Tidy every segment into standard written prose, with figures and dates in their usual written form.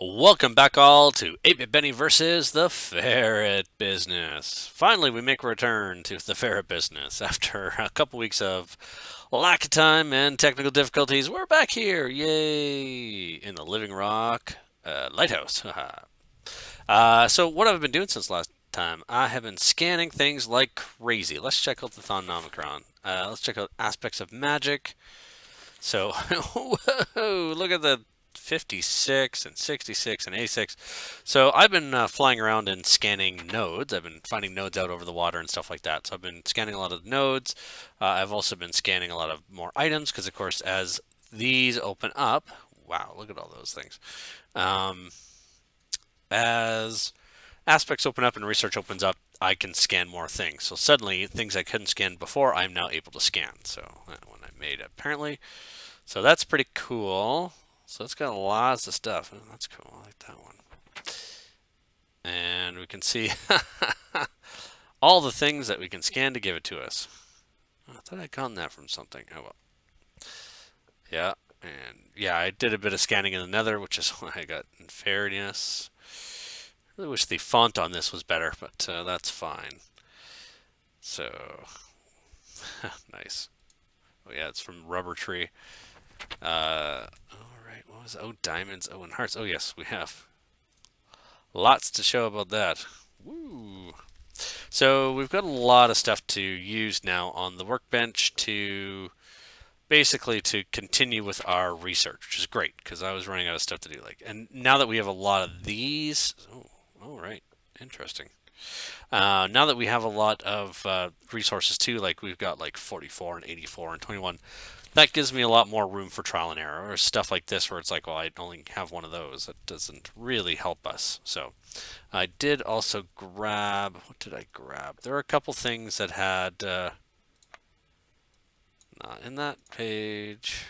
Welcome back all to 8-Bit Benny versus the Ferret business. Finally, we make a return to the Ferret business after a couple weeks of lack of time and technical difficulties. We're back here, yay, in the Living Rock Lighthouse. So what have I been doing since last time? I have been scanning things like crazy. Let's check out the Thaucraft. Let's check out aspects of magic. So, whoa, look at the 56 and 66 and 86. So I've been flying around and scanning nodes. I've been finding nodes out over the water and stuff like that. So I've been scanning a lot of nodes. I've also been scanning a lot of more items because, of course, as these open up, wow, look at all those things. As aspects open up and research opens up, I can scan more things. So suddenly, things I couldn't scan before, I'm now able to scan. So that one I made apparently. So that's pretty cool. So it's got lots of stuff. Oh, that's cool. I like that one. And we can see all the things that we can scan to give it to us. I thought I'd gotten that from something. Oh well. Yeah. And yeah, I did a bit of scanning in the Nether, which is why I got fairness. I really wish the font on this was better, but that's fine. So, nice. Oh yeah, it's from Rubber Tree. All right, what was it? Oh, diamonds. Oh, and hearts. Oh yes, we have lots to show about that. Woo! So we've got a lot of stuff to use now on the workbench to basically to continue with our research, which is great because I was running out of stuff to do. And now that we have a lot of these, oh, all right, interesting. Now that we have a lot of resources too, like we've got like 44 and 84 and 21, that gives me a lot more room for trial and error or stuff like this where it's like, well, I only have one of those. That doesn't really help us. So I did also grab, what did I grab? There were a couple things that had, not in that page.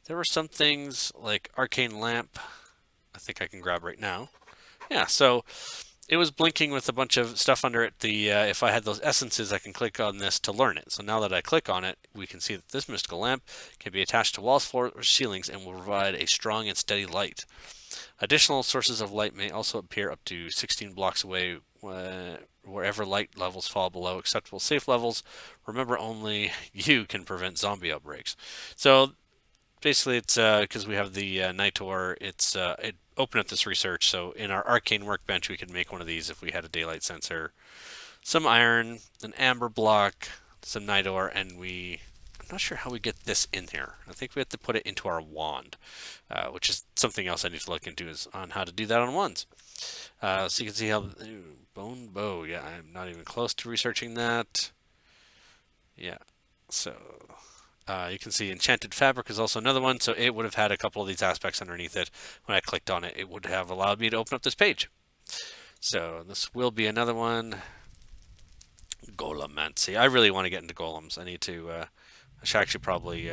There were some things like arcane lamp. I think I can grab right now. Yeah, so it was blinking with a bunch of stuff under it. If I had those essences, I can click on this to learn it. So now that I click on it, we can see that this mystical lamp can be attached to walls, floors, or ceilings and will provide a strong and steady light. Additional sources of light may also appear up to 16 blocks away wherever light levels fall below acceptable safe levels. Remember, only you can prevent zombie outbreaks. So basically, it's because we have the Nitor. It opened up this research. So in our arcane workbench, we could make one of these if we had a daylight sensor, some iron, an amber block, some Nitor, and I'm not sure how we get this in here. I think we have to put it into our wand, which is something else I need to look into is on how to do that on wands. So you can see how bone bow. Yeah, I'm not even close to researching that. Yeah, so. You can see enchanted fabric is also another one, so it would have had a couple of these aspects underneath it. When I clicked on it, it would have allowed me to open up this page. So this will be another one. Golemancy. I really want to get into golems. I need to. I should actually probably.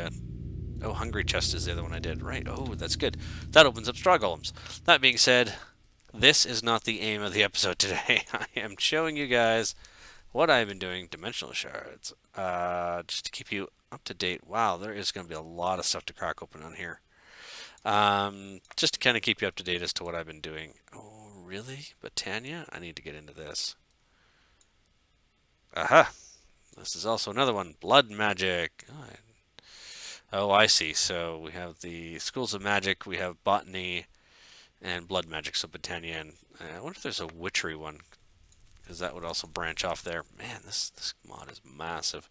Oh, hungry chest is the other one I did. Right. Oh, that's good. That opens up straw golems. That being said, this is not the aim of the episode today. I am showing you guys what I've been doing. Dimensional shards. Just to keep you up to date. Wow, there is going to be a lot of stuff to crack open on here. Just to kind of keep you up to date as to what I've been doing. Oh, really? Botania? I need to get into this. Aha! This is also another one. Blood magic. Oh, I see. So we have the schools of magic. We have botany and blood magic. So Botania. And I wonder if there's a witchery one, because that would also branch off there. Man, this mod is massive.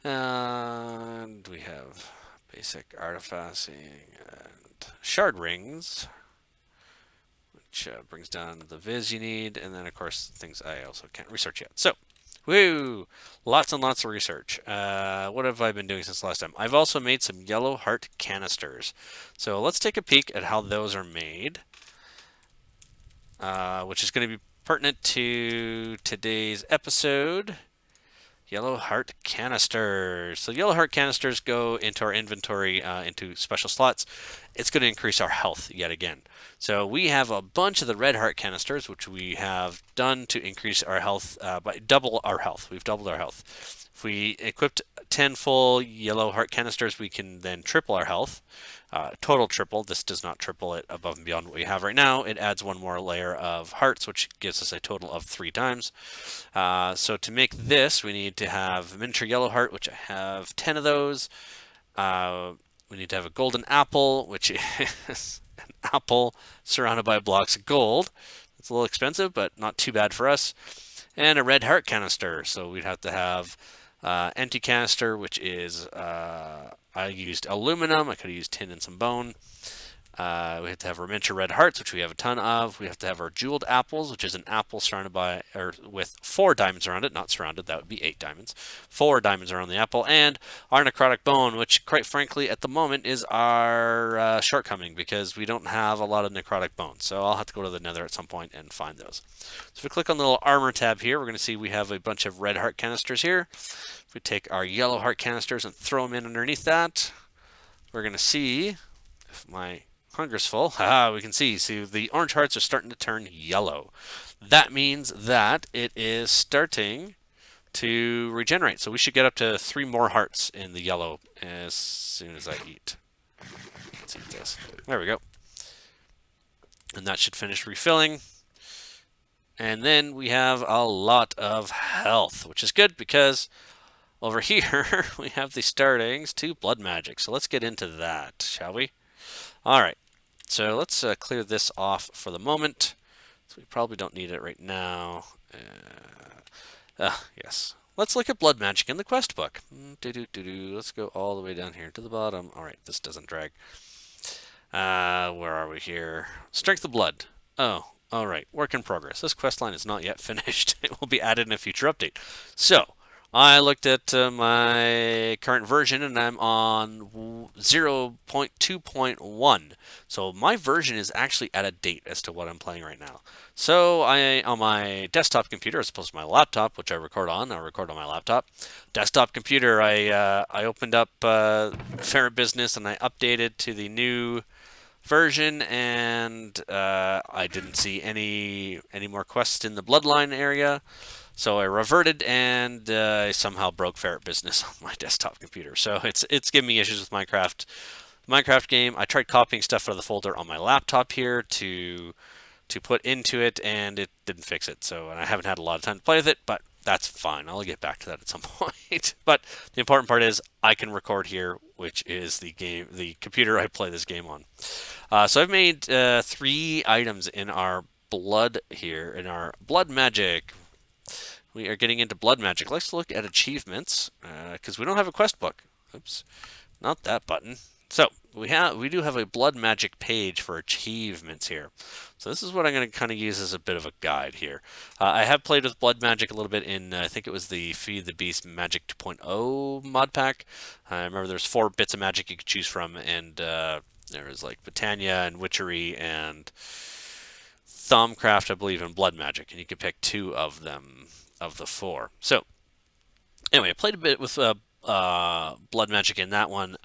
And we have basic artifacting and shard rings, which brings down the viz you need, and then of course things I also can't research yet. So, woo! Lots and lots of research. What have I been doing since last time? I've also made some yellow heart canisters. So let's take a peek at how those are made, which is going to be pertinent to today's episode. Yellow heart canisters. So yellow heart canisters go into our inventory into special slots. It's going to increase our health yet again. So we have a bunch of the red heart canisters, which we have done to increase our health by double our health. We've doubled our health If we equipped 10 full yellow heart canisters, we can then triple our health. Total triple. This does not triple it above and beyond what we have right now. It adds one more layer of hearts, which gives us a total of 3 times. So to make this, we need to have miniature yellow heart, which I have 10 of those. We need to have a golden apple, which is an apple surrounded by blocks of gold. It's a little expensive, but not too bad for us. And a red heart canister. So we'd have to have empty canister, which is, I used aluminum. I could have used tin and some bone. We have to have our miniature red hearts, which we have a ton of. We have to have our jeweled apples, which is an apple surrounded by, or with 4 diamonds around it, not surrounded, that would be 8 diamonds. 4 diamonds around the apple, and our necrotic bone, which quite frankly at the moment is our shortcoming because we don't have a lot of necrotic bones. So I'll have to go to the nether at some point and find those. So if we click on the little armor tab here, we're going to see we have a bunch of red heart canisters here. If we take our yellow heart canisters and throw them in underneath that, we're going to see if my hunger's full. We can see the orange hearts are starting to turn yellow. That means that it is starting to regenerate. So we should get up to 3 more hearts in the yellow as soon as I eat. Let's eat this. There we go. And that should finish refilling. And then we have a lot of health, which is good because over here we have the startings to blood magic. So let's get into that, shall we? All right. So let's clear this off for the moment. So we probably don't need it right now. Yes. Let's look at blood magic in the quest book. Let's go all the way down here to the bottom. All right, this doesn't drag. Where are we here? Strength of blood. Oh, all right. Work in progress. This quest line is not yet finished. It will be added in a future update. So I looked at my current version and I'm on 0.2.1. So my version is actually out of date as to what I'm playing right now. So on my desktop computer as opposed to my laptop, which I record on my laptop. Desktop computer, I opened up Ferret Business and I updated to the new version, and I didn't see any more quests in the bloodline area. So I reverted and I somehow broke Ferret Business on my desktop computer. So it's giving me issues with Minecraft game. I tried copying stuff out of the folder on my laptop here to put into it, and it didn't fix it. So, and I haven't had a lot of time to play with it, but that's fine. I'll get back to that at some point. But the important part is I can record here, which is the computer I play this game on. So I've made 3 items in our blood here, in our blood magic. We are getting into blood magic. Let's look at achievements because we don't have a quest book. Oops, not that button. So we do have a blood magic page for achievements here. So this is what I'm going to kind of use as a bit of a guide here. I have played with blood magic a little bit in I think it was the Feed the Beast Magic 2.0 mod pack. I remember there's 4 bits of magic you could choose from, and there was like Botania and Witchery and Thaucraft, I believe, and blood magic, and you could pick 2 of them of the 4. So anyway, I played a bit with blood magic in that one.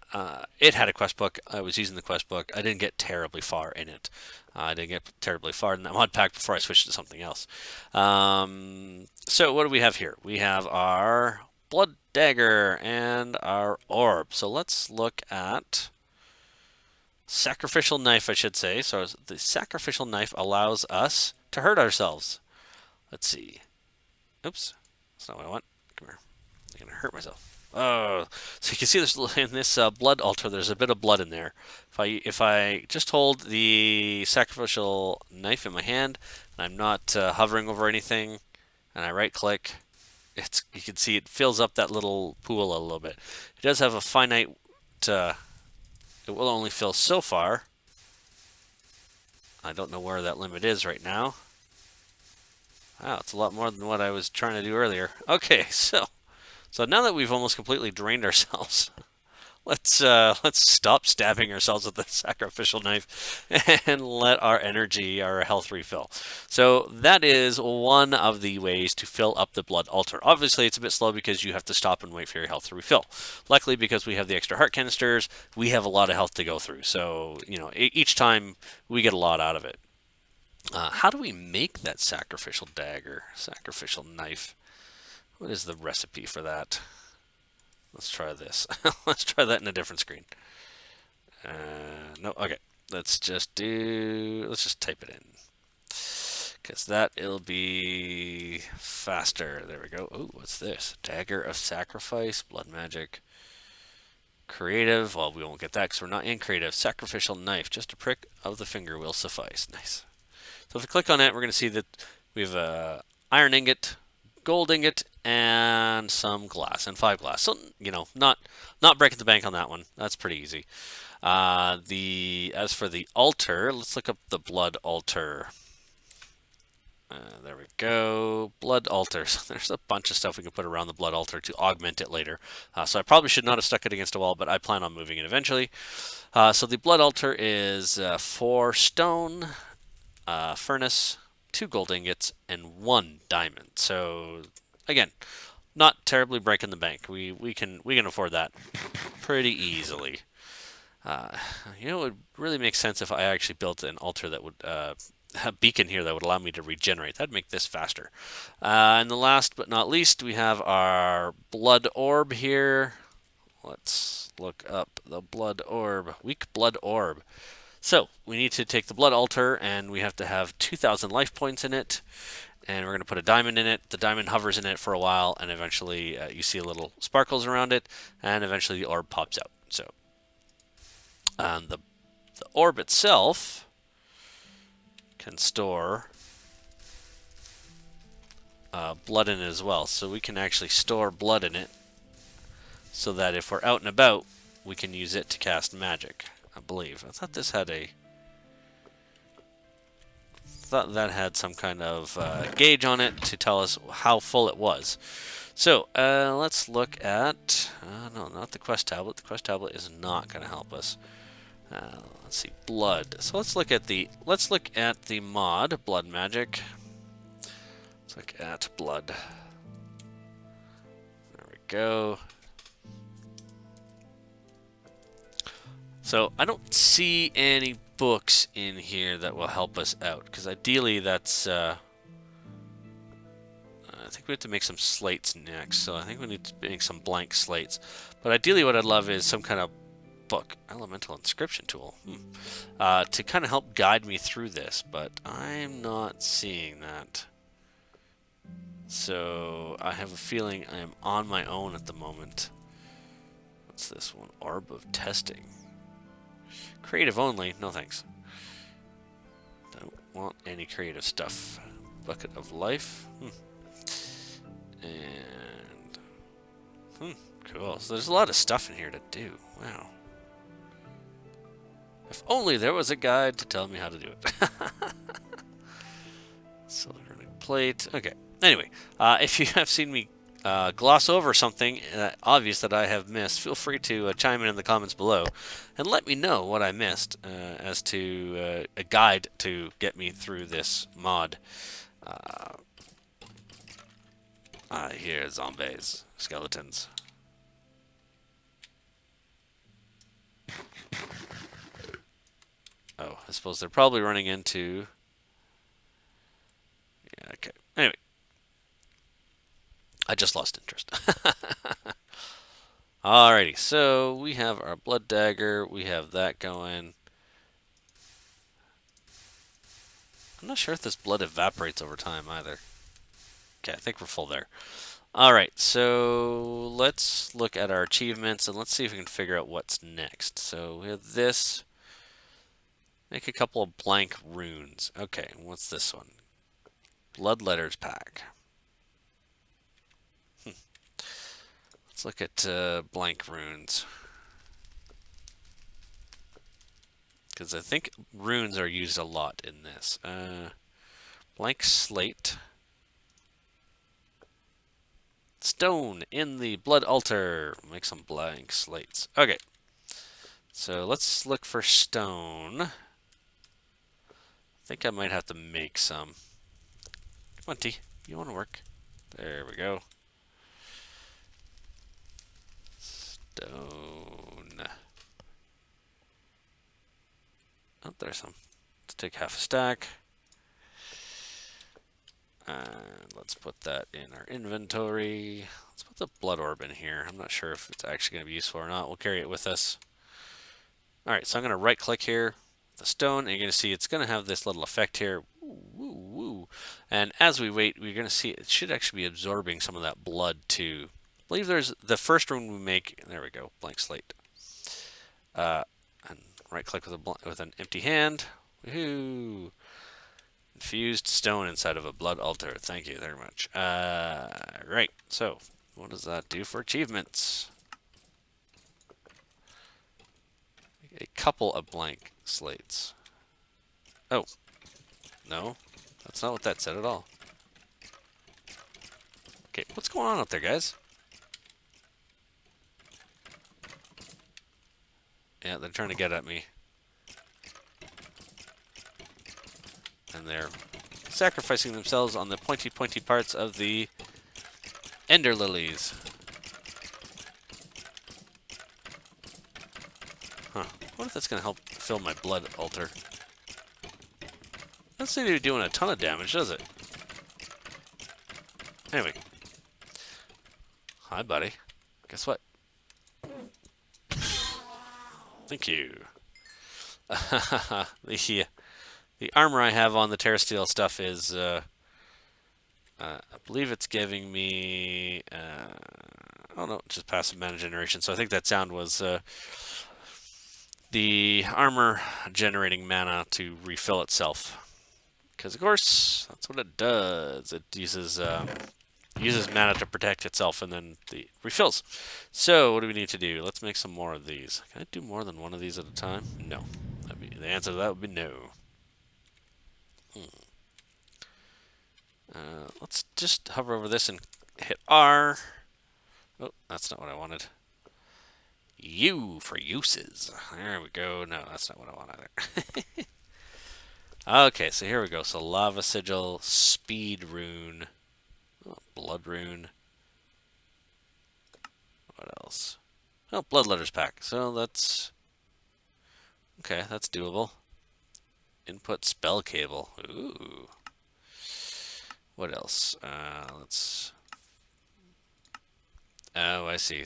It had a quest book. I was using the quest book. I didn't get terribly far in it. I didn't get terribly far in that mod pack before I switched to something else. So what do we have here? We have our blood dagger and our orb. So let's look at sacrificial knife, I should say. So the sacrificial knife allows us to hurt ourselves. Let's see. Oops, that's not what I want. Come here. I'm gonna hurt myself. Oh, so you can see there's in this blood altar, there's a bit of blood in there. If I just hold the sacrificial knife in my hand, and I'm not hovering over anything, and I right click, you can see it fills up that little pool a little bit. It does have a finite, it will only fill so far. I don't know where that limit is right now. Wow, it's a lot more than what I was trying to do earlier. Okay, so now that we've almost completely drained ourselves, let's stop stabbing ourselves with the sacrificial knife and let our energy, our health refill. So that is one of the ways to fill up the blood altar. Obviously, it's a bit slow because you have to stop and wait for your health to refill. Luckily, because we have the extra heart canisters, we have a lot of health to go through. So, you know, each time we get a lot out of it. How do we make that sacrificial dagger, sacrificial knife? What is the recipe for that? Let's try this. Let's try that in a different screen. No, okay. Let's just type it in. Because it'll be faster. There we go. Oh, what's this? Dagger of Sacrifice, Blood Magic. Creative, well, we won't get that because we're not in creative. Sacrificial Knife, just a prick of the finger will suffice. Nice. So if we click on it, we're going to see that we have a iron ingot, gold ingot, and some glass, and 5 glass. So, not breaking the bank on that one. That's pretty easy. As for the altar, let's look up the blood altar. There we go. Blood altar. So there's a bunch of stuff we can put around the blood altar to augment it later. So I probably should not have stuck it against a wall, but I plan on moving it eventually. So the blood altar is 4 stone, furnace, 2 gold ingots, and 1 diamond. So again, not terribly breaking the bank. We can afford that pretty easily. It would really make sense if I actually built an altar that would a beacon here that would allow me to regenerate. That'd make this faster. And the last but not least, we have our blood orb here. Let's look up the blood orb. Weak blood orb. So we need to take the blood altar, and we have to have 2,000 life points in it. And we're going to put a diamond in it. The diamond hovers in it for a while, and eventually you see a little sparkles around it, and eventually the orb pops out. So the orb itself can store blood in it as well. So we can actually store blood in it so that if we're out and about, we can use it to cast magic, I believe. I thought this had that had some kind of gauge on it to tell us how full it was. So let's look at, no, not the quest tablet. The quest tablet is not going to help us. Let's see, blood. So let's look at the mod, blood magic. Let's look at blood. There we go. So I don't see any books in here that will help us out, because ideally that's I think we have to make some slates next. So I think we need to make some blank slates. But ideally what I'd love is some kind of book, elemental inscription tool, to kind of help guide me through this, but I'm not seeing that. So I have a feeling I am on my own at the moment. What's this one? Orb of testing. Creative only, no thanks. Don't want any creative stuff. Bucket of life. And cool. So there's a lot of stuff in here to do. Wow. If only there was a guide to tell me how to do it. Silver plate. Okay. Anyway, if you have seen me gloss over something obvious that I have missed, feel free to chime in the comments below and let me know what I missed as to a guide to get me through this mod. Here, zombies, skeletons. Oh, I suppose they're probably running into... Yeah, okay. Anyway. I just lost interest. Alrighty, so we have our blood dagger. We have that going. I'm not sure if this blood evaporates over time either. Okay, I think we're full there. Alright, so let's look at our achievements and let's see if we can figure out what's next. So we have this. Make a couple of blank runes. Okay, what's this one? Blood letters pack. Let's look at blank runes. Because I think runes are used a lot in this. Blank slate. Stone in the blood altar. Make some blank slates. Okay. So let's look for stone. I think I might have to make some. Come on, T. You want to work? There we go. Stone. Oh, there's some. Let's take half a stack. And let's put that in our inventory. Let's put the blood orb in here. I'm not sure if it's actually going to be useful or not. We'll carry it with us. Alright, so I'm going to right click here, the stone, and you're going to see it's going to have this little effect here. Woo, woo. And as we wait, we're going to see it should actually be absorbing some of that blood too. I believe there's the first rune we make. There we go, blank slate. And right click with an empty hand. Woohoo! Infused stone inside of a blood altar. Thank you very much. Right, so what does that do for achievements? A couple of blank slates. Oh, no, that's not what that said at all. Okay, what's going on up there, guys? Yeah, they're trying to get at me. And they're sacrificing themselves on the pointy parts of the ender lilies. Huh. I wonder if that's going to help fill my blood altar. Doesn't seem to be doing a ton of damage, does it? Anyway. Hi, buddy. Guess what? Thank you. The armor I have on the Terrasteel stuff is, I believe it's giving me, oh no, just passive mana generation. So I think that sound was the armor generating mana to refill itself. Because of course, that's what it does. It uses mana to protect itself and then the refills. So what do we need to do? Let's make some more of these. Can I do more than one of these at a time? No. The answer to that would be no. Let's just hover over this and hit R. Oh, that's not what I wanted. U for uses. There we go. No, that's not what I want either. Okay, so here we go. So lava sigil, speed rune, blood rune. What else? Oh, blood letters pack. So that's okay. That's doable. Input spell cable. Ooh. What else? Let's. Oh, I see.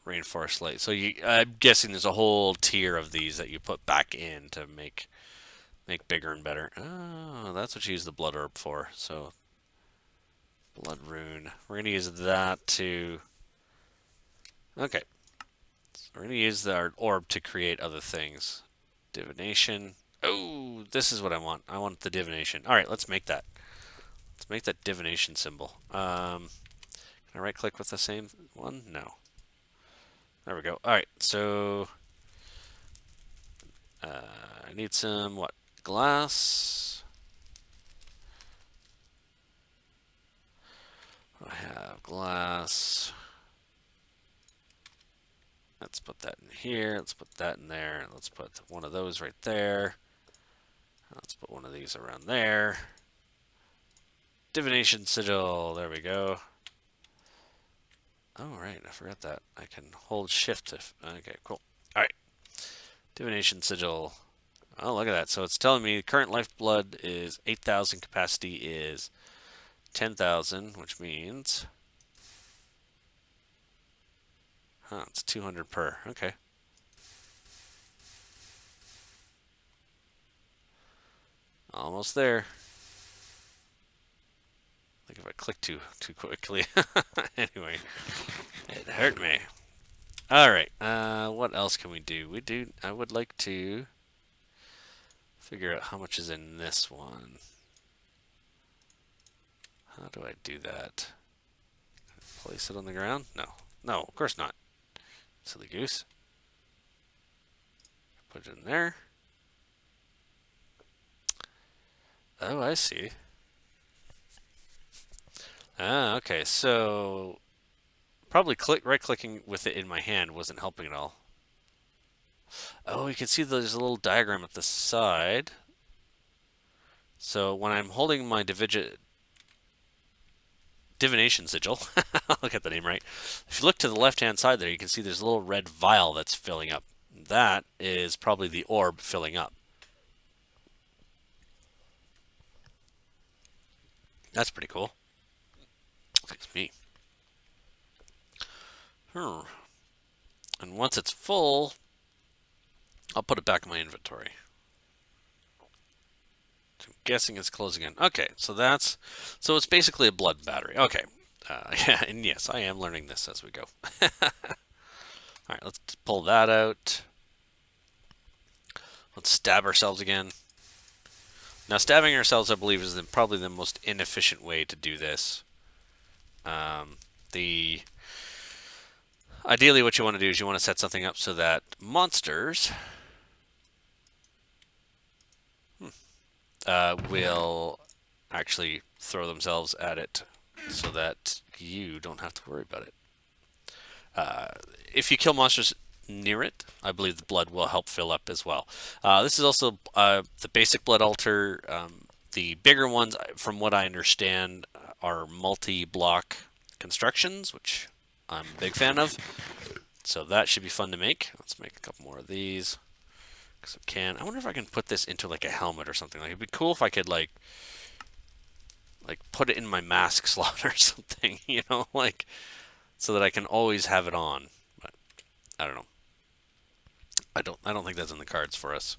Reinforced light. So I'm guessing there's a whole tier of these that you put back in to make bigger and better. Oh, that's what you use the blood orb for. So blood rune. We're gonna use that to. Okay. So we're gonna use our orb to create other things. Divination. Oh, this is what I want. I want the divination. All right, let's make that. Let's make that divination symbol. Can I right click with the same one? No. There we go. All right, so I need some, what, glass? I have glass. Let's put that in here. Let's put that in there. Let's put one of those right there. Let's put one of these around there. Divination sigil. There we go. Oh, right. I forgot that. I can hold shift if... Okay, cool. All right. Divination sigil. Oh, look at that. So it's telling me current lifeblood is 8,000. Capacity is 10,000, which means... Huh, it's 200 per. Okay. Almost there. I think if I click too quickly. Anyway, it hurt me. Alright, what else can we do? I would like to figure out how much is in this one. How do I do that? Place it on the ground? No. No, of course not. Silly goose. Put it in there. Oh, I see. Ah, okay, so probably right-clicking with it in my hand wasn't helping at all. Oh, you can see there's a little diagram at the side. So when I'm holding my divination sigil, I'll get the name right. If you look to the left-hand side there, you can see there's a little red vial that's filling up. That is probably the orb filling up. That's pretty cool. Excuse me. Hmm. And once it's full, I'll put it back in my inventory. I'm guessing it's closing in. Okay, so it's basically a blood battery. Okay. Yeah, and yes, I am learning this as we go. All right, let's pull that out. Let's stab ourselves again. Now, stabbing ourselves, I believe, is probably the most inefficient way to do this. The Ideally, what you want to do is you want to set something up so that monsters will actually throw themselves at it so that you don't have to worry about it. If you kill monsters near it, I believe the blood will help fill up as well. This is also the basic blood altar. The bigger ones, from what I understand, are multi-block constructions, which I'm a big fan of. So that should be fun to make. Let's make a couple more of these. Because I can. I wonder if I can put this into like a helmet or something. Like, it'd be cool if I could like put it in my mask slot or something, you know, like so that I can always have it on. But I don't know. I don't think that's in the cards for us.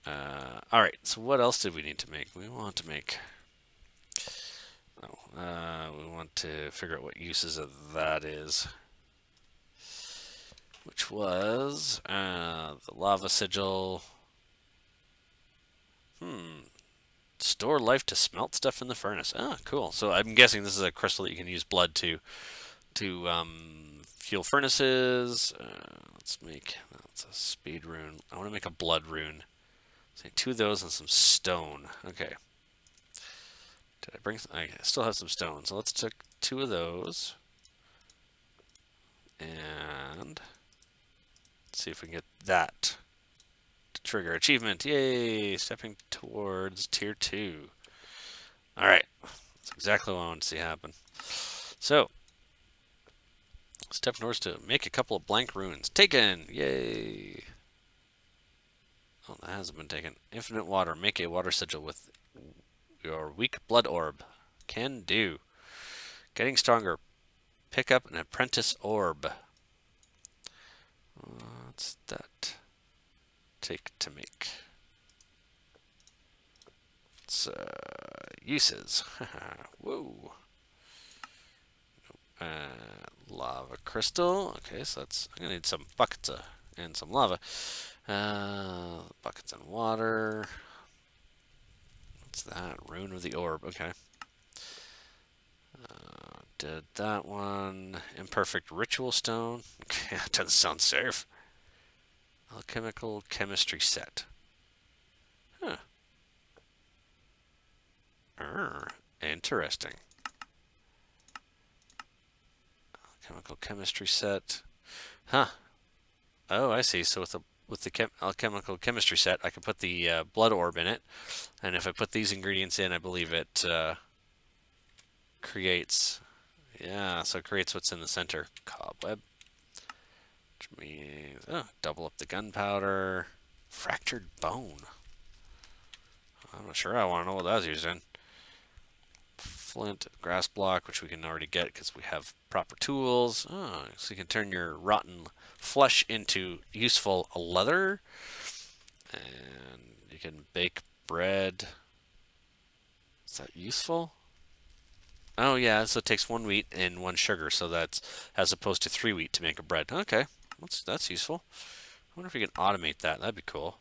All right. So what else did we need to make? We want to make. We want to figure out what uses of that is. Which was the lava sigil. Store life to smelt stuff in the furnace. Ah, cool. So I'm guessing this is a crystal that you can use blood to fuel furnaces. Let's make that's a speed rune. I want to make a blood rune. So 2 of those and some stone. Okay. Did I bring? I still have some stone. So let's take 2 of those and see if we can get that to trigger achievement. Yay! Stepping towards tier 2. All right. That's exactly what I want to see happen. So, step north to make a couple of blank runes. Taken! Yay! Oh, that hasn't been taken. Infinite water. Make a water sigil with your weak blood orb. Can do. Getting stronger. Pick up an apprentice orb. What's that take to make? It's uses. Whoa. Lava crystal. Okay, so I'm gonna need some buckets and some lava. Buckets and water. What's that? Rune of the orb. Okay. Did that one. Imperfect ritual stone. Okay, that doesn't sound safe. Alchemical chemistry set. Huh. Interesting. Alchemical chemistry set. Huh. Oh, I see. So with the alchemical chemistry set, I can put the blood orb in it, and if I put these ingredients in, I believe it creates. Yeah, so it creates what's in the center. Cobweb. Which means double up the gunpowder. Fractured bone. I'm not sure I want to know what that's used in. Flint, grass block, which we can already get because we have proper tools. Oh, so you can turn your rotten flesh into useful leather. And you can bake bread. Is that useful? Oh yeah, so it takes 1 wheat and 1 sugar, so that's as opposed to 3 wheat to make a bread. Okay, that's useful. I wonder if we can automate that. That'd be cool.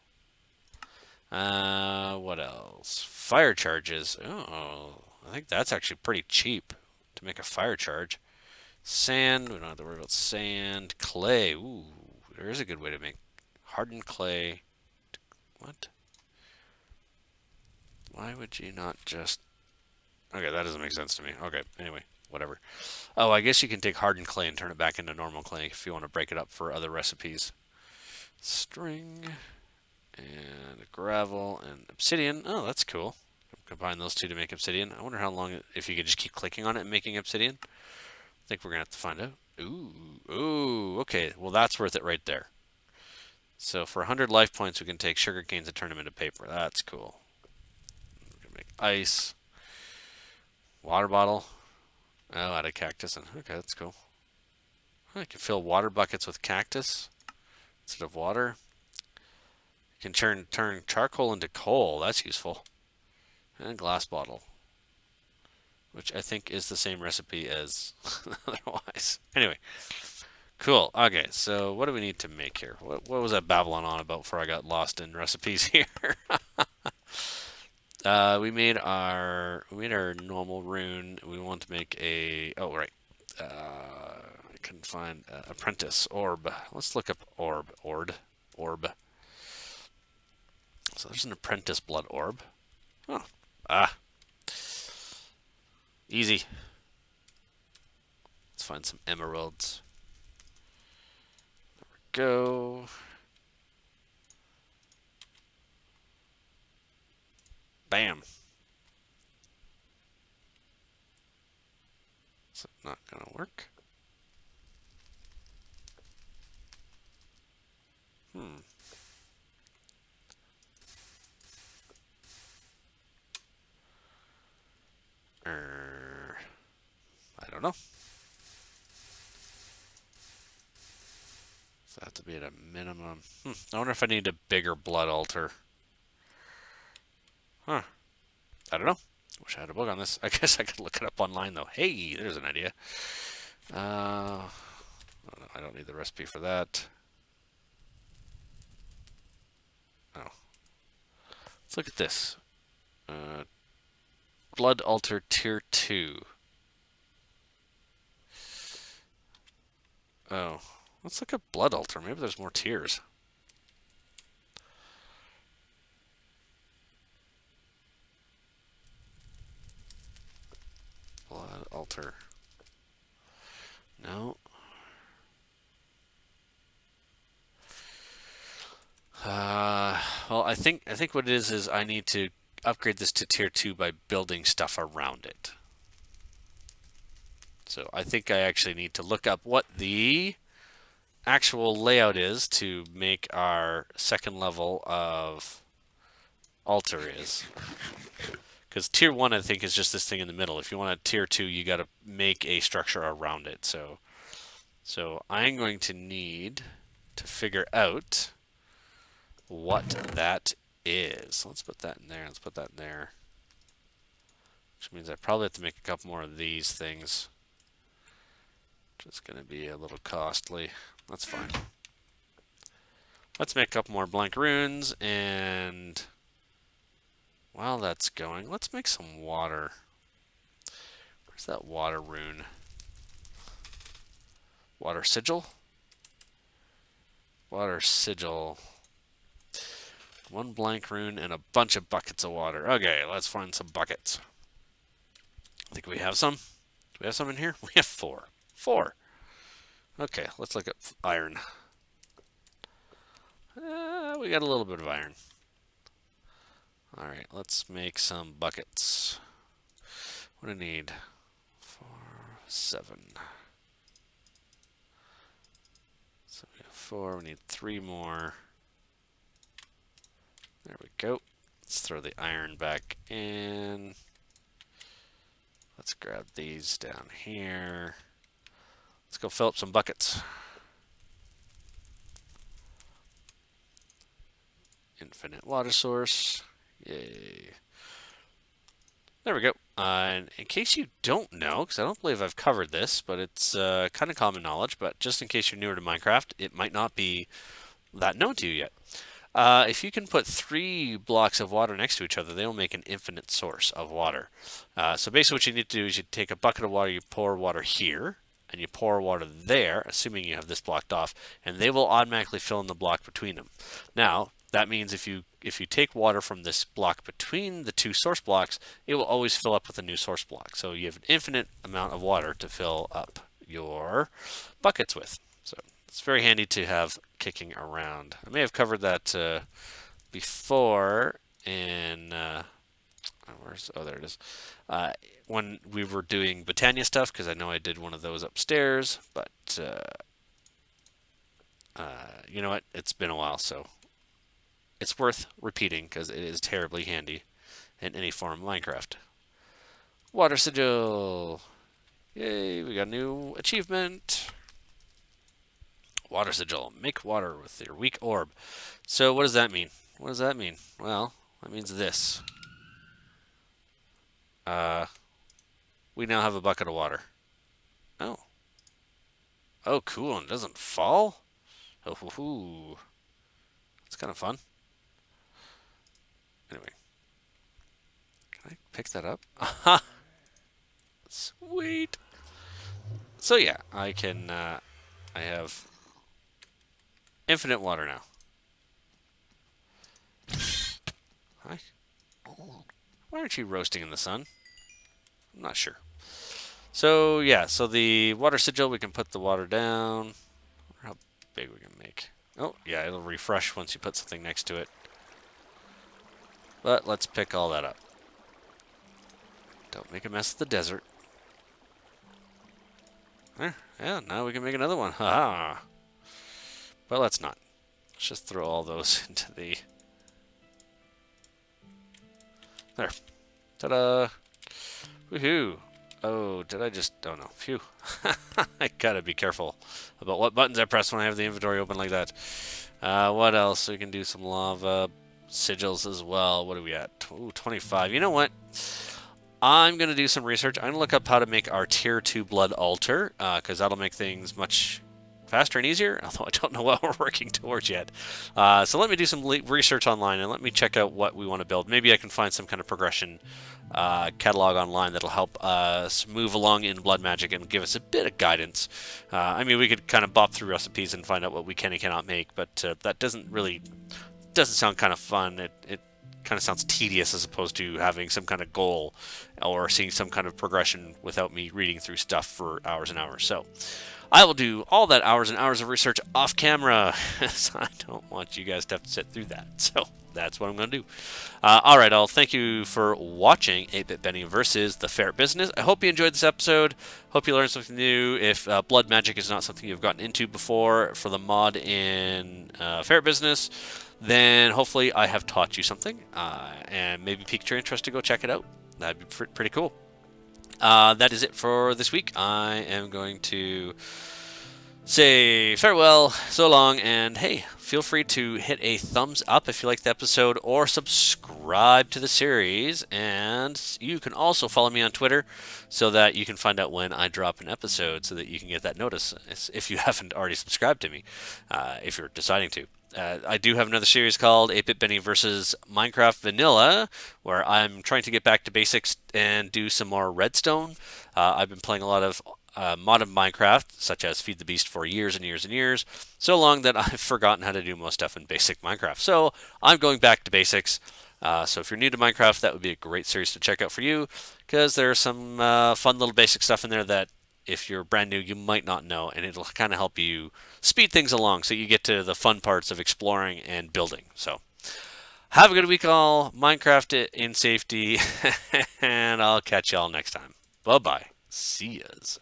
What else? Fire charges. Oh, I think that's actually pretty cheap to make a fire charge. Sand. We don't have to worry about sand. Clay. Ooh, there is a good way to make hardened clay. What? Why would you not just... Okay, that doesn't make sense to me. Okay, anyway, whatever. Oh, I guess you can take hardened clay and turn it back into normal clay if you want to break it up for other recipes. String and gravel and obsidian. Oh, that's cool. Combine those 2 to make obsidian. I wonder how long, if you could just keep clicking on it and making obsidian. I think we're going to have to find out. Ooh, okay. Well, that's worth it right there. So for 100 life points, we can take sugar canes and turn them into paper. That's cool. We can make ice. Water bottle. Oh, out of cactus. Okay, that's cool. I can fill water buckets with cactus instead of water. You can turn charcoal into coal. That's useful. And glass bottle, which I think is the same recipe as otherwise. Anyway, cool. Okay, so what do we need to make here? What was I babbling on about before I got lost in recipes here? We made our normal rune. We want to make a right. I couldn't find apprentice orb. Let's look up orb. So there's an apprentice blood orb. Oh, easy. Let's find some emeralds. There we go. Bam. Is it not gonna work? I don't know. So I have to be at a minimum. I wonder if I need a bigger blood altar. Huh. I don't know. Wish I had a book on this. I guess I could look it up online though. Hey, there's an idea. Oh, no, I don't need the recipe for that. Oh. Let's look at this. Blood altar tier 2. Oh. Let's look at blood altar. Maybe there's more tiers. Blood altar. No. Well, I think what it is I need to upgrade this to tier 2 by building stuff around it. So I think I actually need to look up what the actual layout is to make our second level of altar is. Because tier 1 I think is just this thing in the middle. If you want a tier 2, you got to make a structure around it. So I'm going to need to figure out what that is. Let's put that in there. Let's put that in there. Which means I probably have to make a couple more of these things. Which is going to be a little costly. That's fine. Let's make a couple more blank runes, and while that's going, let's make some water. Where's that water rune? Water sigil? Water sigil. One blank rune and a bunch of buckets of water. Okay, let's find some buckets. I think we have some. Do we have some in here? We have 4. 4. Okay, let's look at iron. We got a little bit of iron. Alright, let's make some buckets. What do I need? 4, 7. So we have 4, we need 3 more. There we go. Let's throw the iron back in. Let's grab these down here. Let's go fill up some buckets. Infinite water source. Yay. There we go. And in case you don't know, because I don't believe I've covered this, but it's kind of common knowledge, but just in case you're newer to Minecraft, it might not be that known to you yet. If you can put 3 blocks of water next to each other, they will make an infinite source of water. So basically what you need to do is you take a bucket of water, you pour water here, and you pour water there, assuming you have this blocked off, and they will automatically fill in the block between them. Now, that means if you take water from this block between the 2 source blocks, it will always fill up with a new source block. So you have an infinite amount of water to fill up your buckets with. So it's very handy to have kicking around. I may have covered that before in oh, there it is. When we were doing Botania stuff, because I know I did one of those upstairs, but you know what? It's been a while, so it's worth repeating because it is terribly handy in any form of Minecraft. Water sigil. Yay, we got a new achievement. Water sigil. Make water with your weak orb. So what does that mean? What does that mean? Well, that means this. We now have a bucket of water. Oh. Oh, cool. And it doesn't fall? Oh, hoo, hoo. It's kind of fun. Anyway. Can I pick that up? Aha! Sweet. So yeah, I can, I have infinite water now. Hi. Why aren't you roasting in the sun? I'm not sure. So yeah, so the water sigil, we can put the water down. How big we can make. Oh, yeah, it'll refresh once you put something next to it. But let's pick all that up. Don't make a mess of the desert. There, yeah, now we can make another one. Ha-ha. But let's not. Let's just throw all those into the... There. Ta-da! Woohoo! Oh, did I just... Oh, no. Phew. I gotta be careful about what buttons I press when I have the inventory open like that. What else? We can do some lava sigils as well. What are we at? Ooh, 25. You know what? I'm going to do some research. I'm going to look up how to make our Tier 2 blood altar, because that'll make things much faster and easier, although I don't know what we're working towards yet. So let me do some research online and let me check out what we want to build. Maybe I can find some kind of progression catalog online that'll help us move along in blood magic and give us a bit of guidance. I mean, we could kind of bop through recipes and find out what we can and cannot make, but that doesn't sound kind of fun. It kind of sounds tedious as opposed to having some kind of goal or seeing some kind of progression without me reading through stuff for hours and hours. So I will do all that hours and hours of research off camera, as I don't want you guys to have to sit through that. So that's what I'm going to do. All right, all. Thank you for watching 8-Bit Benny versus the Ferret Business. I hope you enjoyed this episode. Hope you learned something new. If blood magic is not something you've gotten into before for the mod in Ferret Business, then hopefully I have taught you something and maybe piqued your interest to go check it out. That'd be pretty cool. That is it for this week. I am going to say farewell, so long, and hey, feel free to hit a thumbs up if you liked the episode or subscribe to the series. And you can also follow me on Twitter so that you can find out when I drop an episode so that you can get that notice if you haven't already subscribed to me, if you're deciding to. I do have another series called 8-Bit Benny versus Minecraft Vanilla, where I'm trying to get back to basics and do some more redstone. I've been playing a lot of modded Minecraft, such as Feed the Beast, for years and years and years, so long that I've forgotten how to do most stuff in basic Minecraft. So I'm going back to basics. So if you're new to Minecraft, that would be a great series to check out for you, because there's some fun little basic stuff in there that if you're brand new, you might not know, and it'll kind of help you speed things along so you get to the fun parts of exploring and building. So have a good week, all. Minecraft it in safety, and I'll catch y'all next time. Bye-bye. See yas.